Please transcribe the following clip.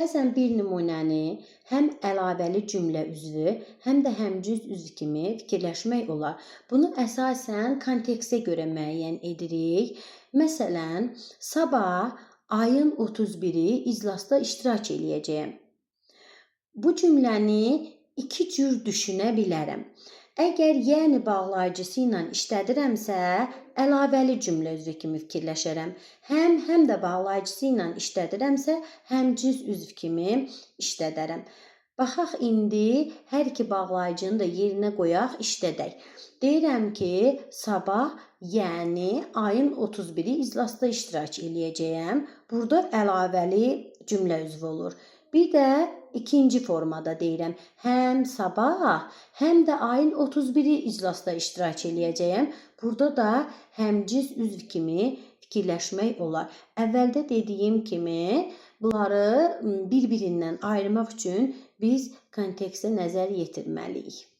Bəzən bir nümunəni həm əlavəli cümlə üzvü, həm də həmcüz üzv kimi fikirləşmək olar. Bunu əsasən kontekstə görə müəyyən edirik. Məsələn, sabah ayın 31-i iclasda iştirak eləyəcəyəm. Bu cümləni iki cür düşünə bilərəm. Əgər yəni bağlayıcısı ilə işlədirəmsə, əlavəli cümlə üzvü kimi fikirləşərəm. Həm də bağlayıcısı ilə işlədirəmsə, həmcüz üzv kimi işlədərəm. Baxaq indi hər iki bağlayıcını da yerinə qoyaq, işlədək. Deyirəm ki, sabah, yəni ayın 31-i iclasda iştirak eləyəcəyəm. Burada əlavəli cümlə üzvü olur. Bir də ikinci formada deyirəm. Həm sabah, həm də ayın 31-i iclasda iştirak eləyəcəyəm. Burada da həmcüz üzv kimi fikirləşmək olar. Əvvəldə dediyim kimi, bunları bir-birindən ayırmaq üçün biz kontekstə nəzər yetirməliyik.